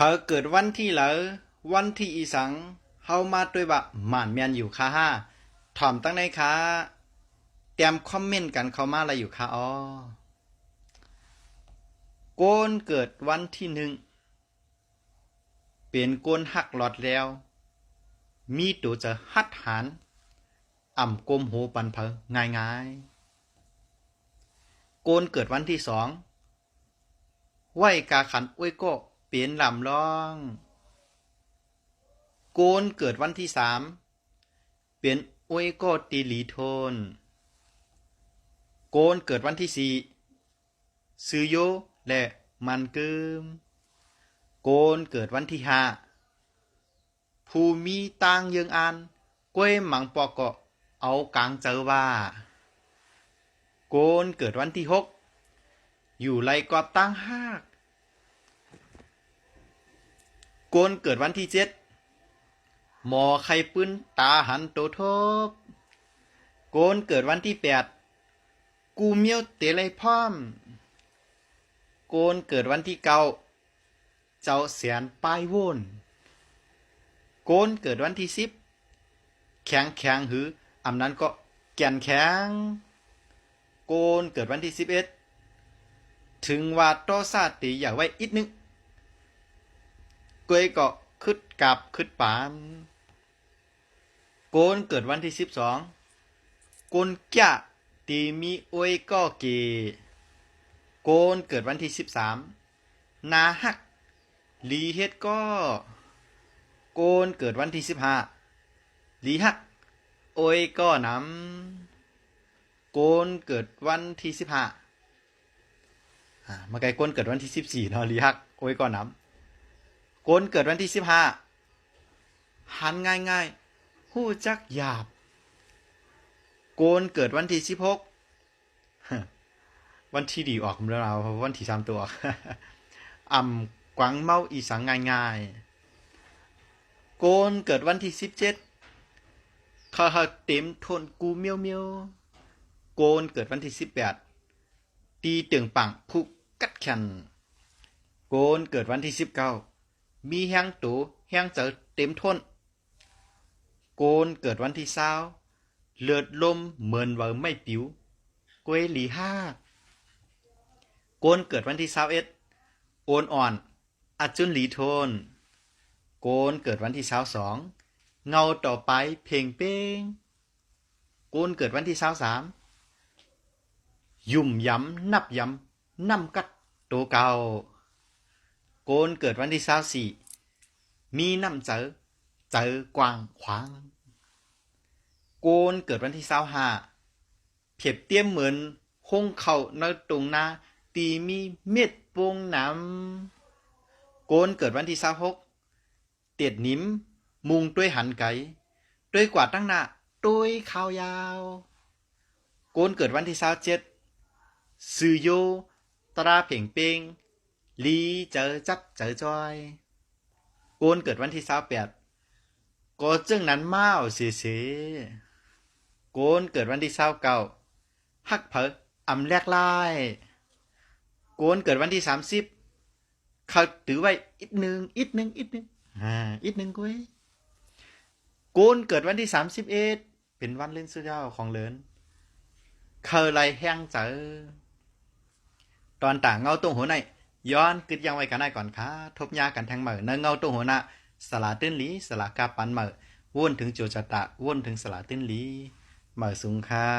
เพอเกิดวันที่เหลอวันที่อีสังเฮามาด้วยบะหม่านแมนอยู่ค่ะห้าถ่อมตั้งในค่ะเตรียมคอมเมนต์กันเข้ามาอะไรอยู่ค่ะอ๋อโกนเกิดวันที่1เป็นโกนหักหลอดแล้วมีตัวจะหัดหารอ่ำกลมโหปันเพอง่ายๆโกนเกิดวันที่2ไหวกาขันอ้วยก็เป็นลำร้องโกนเกิดวันที่3เป็นอ้วยก็ตีหลีโทนโกนเกิดวันที่4ซือโยและมันเกิมโกนเกิดวันที่5ภูมิต่างเยืองอันก้วยหมังปอกเกาะเอากลางเจอว่าโกนเกิดวันที่6อยู่ไรกอบตั้งหากโกนเกิดวันที่7หมอไข่ปืนตาหันโตทบโกนเกิดวันที่8กูเมียวเตลัยพร้อมโกนเกิดวันที่9เจ้าเสียนป้ายว่นโกนเกิดวันที่10แข็งแข็งหืออำนั้นก็แก่นแข็งโกนเกิดวันที่11ถึงว่าโตซาติอยากไว้อีกนึงกวยก็คึดกับคึดปามโกนเกิดวันที่12โกนแก่ตีมีอวยก็เกโกนเกิดวันที่13นาฮักลีเฮ็ดก็โกนเกิดวันที่15ลีฮักโอยก็นำโกนเกิดวันที่15มาไกลโกนเกิดวันที่14เนาะลีฮักโอยก็นำโกนเกิดวันที่15หันง่ายๆฮู้จักหยาบโกนเกิดวันที่16วันที่ดีออกแล้วเราวันที่3ตัวอ่ำกวางเมาอีสังง่ายๆโกนเกิดวันที่17ข้าเต็มทนกูเมียวเมียวโกนเกิดวันที่18ตีเตึงปังผูกกัดแขนโกนเกิดวันที่19มีแห้งตูแห้งเจอเต็มทนโกนเกิดวันที่20เลือดลมเหมือนว่าไม่ปิวกวยหลีห้าโกนเกิดวันที่21โอนอ่อนอาจุนหลีโทนโกนเกิดวันที่22เงาต่อไปเพ่งเป้งโกนเกิดวันที่23ยุ่มย้ำนับย้ำนำกัดโตเก่าโกนเกิดวันที่24มีน้ำเจอกวางขวางโกนเกิดวันที่25เพียบเตี้ยมเหมือนห้องเข่าในตรงหน้าตีมีเม็ดโป่งน้ำโกนเกิดวันที่26เตียดนิ้มมุงด้วยหันไก่ด้วยกวาดตั้งหน้าด้วยขาวยาวโกนเกิดวันที่27ซือโยตราเพ่งเป้งลีเจอจับเจอจอยโกนเกิดวันที่28ก็จึงนั้นเมาเสียโกนเกิดวันที่29ฮักเผออำแลกลายโกนเกิดวันที่30เขาถือไว้อีกหนึ่งอีกหนึ่งกุ้ยโกนเกิดวันที่31เป็นวันเล่นสุดยอดของเลินเคยไรแห้งเจอตอนต่างเงาตรงหัวในย้อนกึดยังไว้กันได้ก่อนค่ะทบยากันแทงเหมือเนเงาตรงหัวหน้าสลาตื้นหลีสลากาปันเหมือวนถึงโจจตะวนถึงสลาตื้นหลีเหมือสูงค่ะ